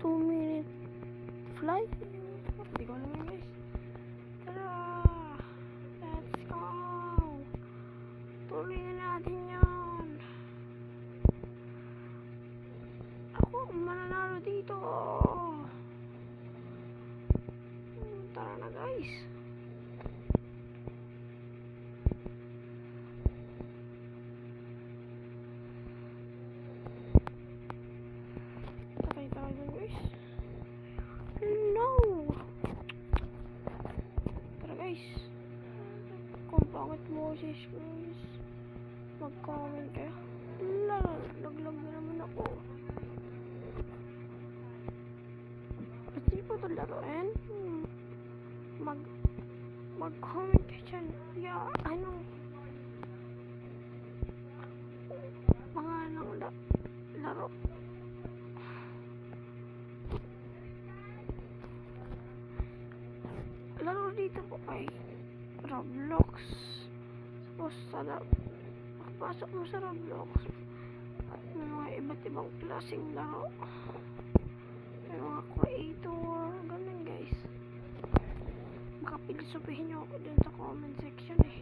2-minute flight. Hindi ko alam yun guys. Tara, let's go. Tuloy na natin yan. Ako ang mananalo dito. Tara na guys. Patay tayo guys. No. Tara guys. Kung bakit mo sis guys, mag-comment kayo. Laglag na naman ako. Ba't di pa ito laruin? Mag-comment kayo dyan. Yeah, mga laro. Laro dito po ay Roblox. Tapos pagpasok mo sa Roblox, may mga iba't ibang klaseng laro. May mga creator, ganun guys. Makapilosopihin nyo ako dun sa comment section eh.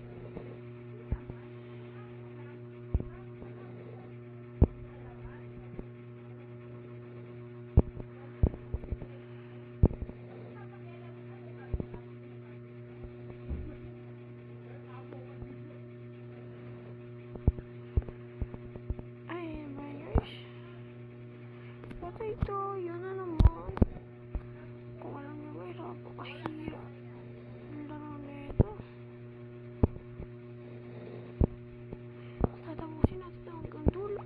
Ito, yun na naman. Kung alam nyo guys, napakahirap ang laro na ito. Tatapusin natin hanggang dulo.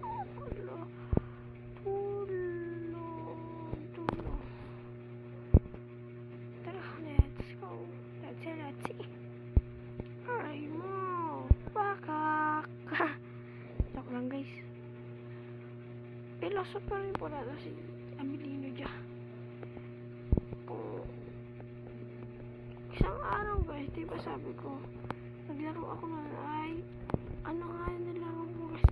Tara, let's go. Let's see. Aray mo, bakak. Joke lang guys. Philosopher rin po natin si Abilino dyan. Kung isang araw guys, diba sabi ko, naglaro ako na ay, ano nga yung nilaro ko guys,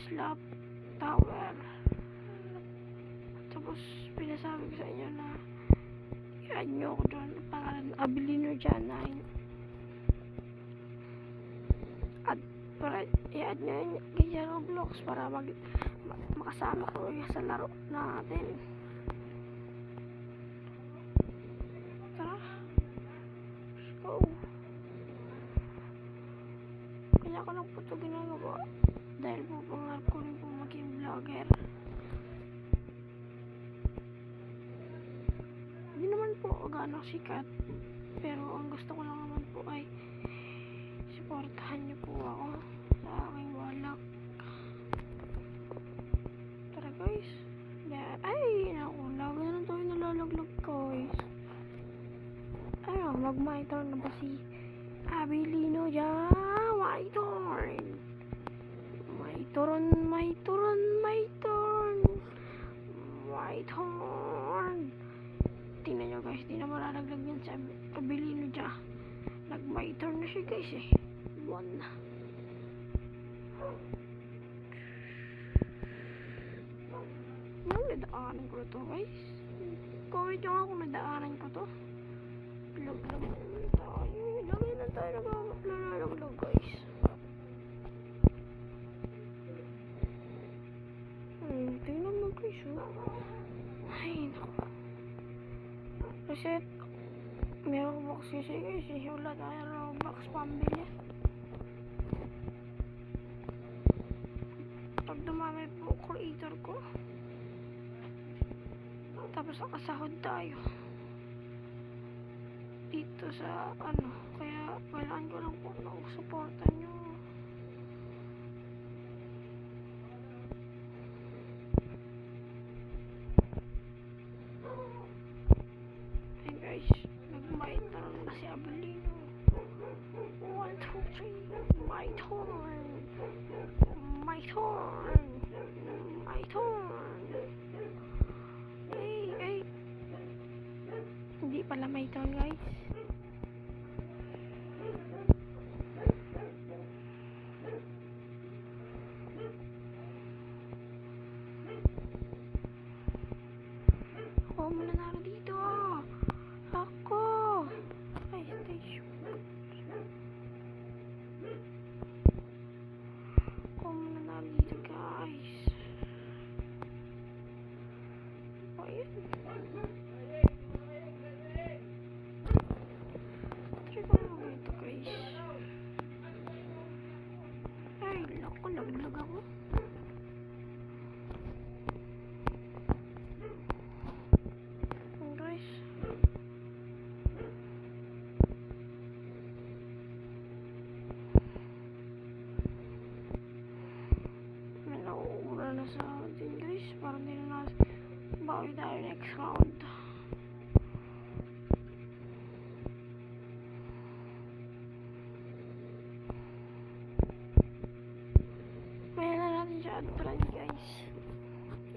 Slap Tower. Tapos, pinasabi ko sa inyo na, i-add nyo ako doon, pangalan Abilino dyan, para i-add nyo yun kay Roblox para makasama ko sa laro natin. Tara, let's go. Kaya ko lang po ito ginagawa dahil po pangarap ko rin po maging vlogger. Hindi naman po gaano sikat, pero ang gusto ko lang naman po ay supportahan niyo po ako sa aking walak. Tara guys. Ay, naku, lagi na tayo nalalaglag guys. Ayun, mag-my turn na ba si Abilino dyan? My turn. My turn. Tingnan nyo guys, di na malalaglag yan si Abilino dyan. Nag-my turn na siya guys eh. One. Nadaanan ko na to guys. Comment nyo nga kung nadaanan ko to. Laglag naman tayo. Lagi na tayo naglalaglag guys. Tingnan mo guys ay naku. Reset. Meron ko box kasi guys eh. Wala tayo Roblox pambili. Pag dumami po creator ko, tapos nakasahod tayo dito sa kaya kailangan ko lang po ng supportan nyo. Hey guys, nag-my turn na si Abilino. 1, 2, 3, my turn. My turn. My turn. Hey. Hindi pala my turn guys. Ako mananalo dito. Ako. Ay, stage. Ako mananalo dito, guys. Ayan. Try ko naman ito, guys. Ay, lako, laglag ako. Guys. May nauura na sa atin, guys. Parang din na bawi tayo next round. May na natin siya add pala, guys.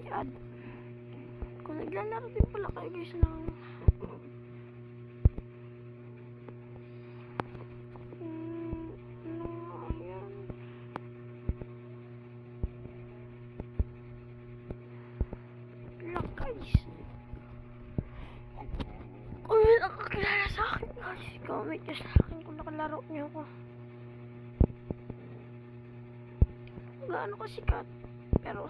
I-add. Kung naglalaro din pala kayo, guys, ng ayan. Lang, guys. Kung may nakakilala sa akin, guys, comment nyo sa akin kung nakalaro nyo ako. Gaano ko sikat, pero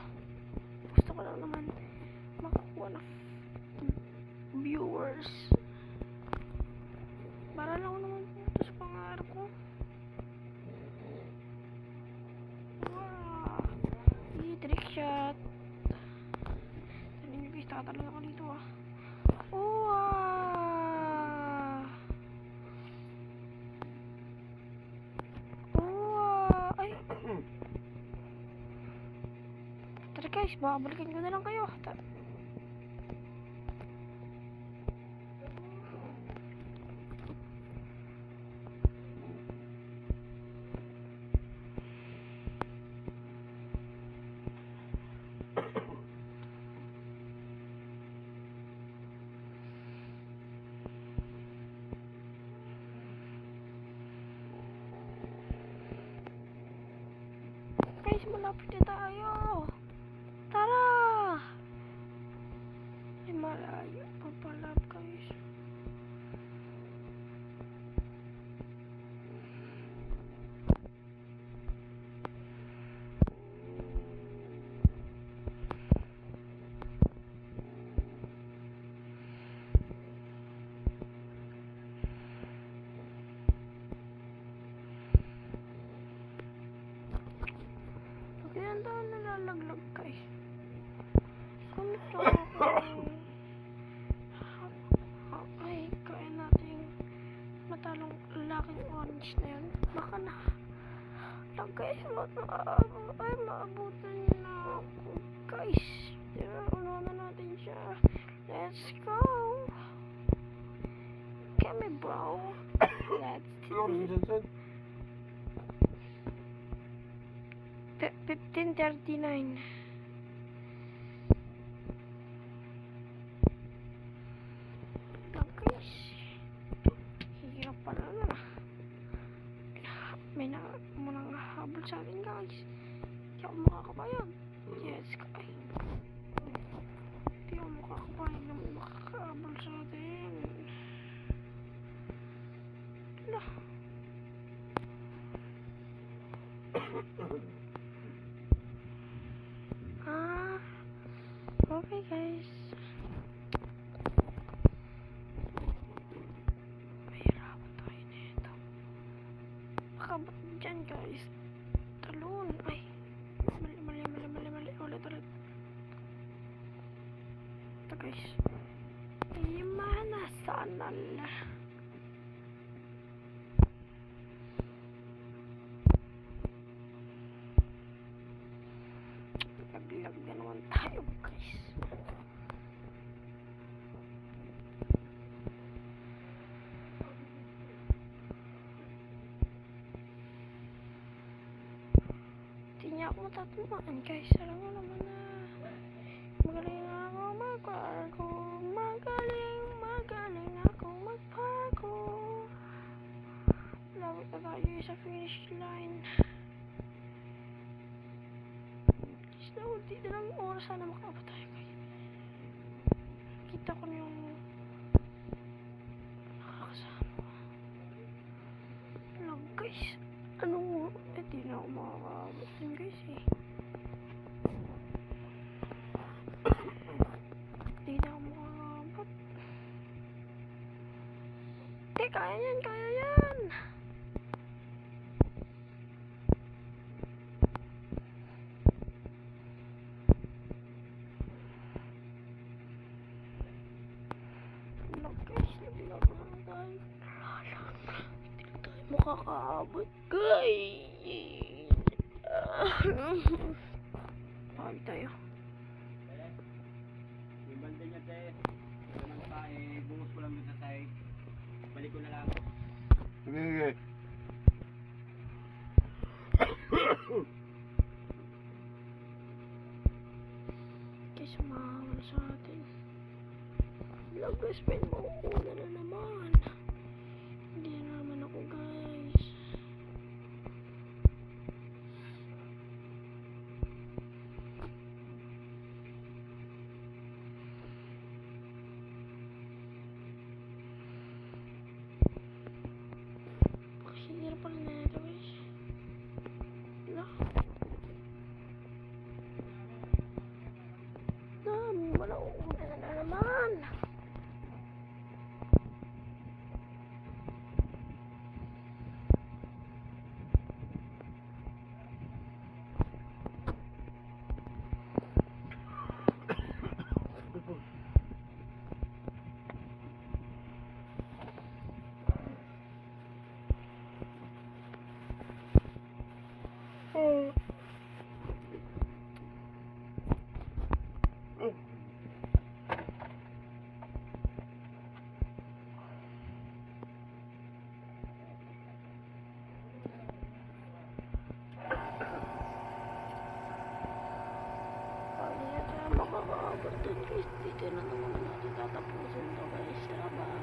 gusto ko lang naman makakuha ng viewers para lang naman ito sa pangarap ko. Wow, easy trick shot. Sabi nyo guys, tatalang ako dito ah. Wow, wow, ay. Tara guys, babalikin ko na lang kayo. Guys, malapit na tayo. Tara! Ay, malayo pa pala, guys. Kailan tayo nalalaglag, guys? Kung ito ay, kaya natin matalong lalaking orange na yun. Baka na lang, guys. Ay, maabutan na ako, guys. Diba, unahan na natin siya. Let's go. Get me, bro. Let's do it. 15:39. Guys, hirap pala na. May munang habol sa atin, guys. Hindi ako makakabayag. Yes, guys. Hindi ako makakabayag na makakahabol sa atin. Wala. Okay, guys. Mahirapan tayo nito. Baka ba't dyan, guys? Talon. Ay. Mali. Ulit. Ito, guys. Imana sanal. Naglag na naman tayo, guys. Hindi niya ako matatamaan, guys. Alam mo naman na magaling ako magparkour. Magaling ako magparkour. Lapit na tayo sa finish line. Di na lang oras sana makaabot tayo, guys. nakikita ko na yung nakakasama ko. Wala guys, di na ako makakabot din guys eh. Di na ako makakabot. Kaya yan, kaya yan. Wala guys, nabilang na tayo. Hindi na tayo makakaabot guys. Pagod tayo. Yung banda niya, te. Ito ng tae. Bungos ko lang dun sa side. Balik ko na lang. Sige. Kaya sumahawal sa atin. Wala guys, pwede makukuha na naman. Hindi na naman ako guys. Pakisira pala na ito guys. Wala. Wala kukuha na naman. Makakaabot dun guys, dito na naman natin tatapusin to guys. Salamat.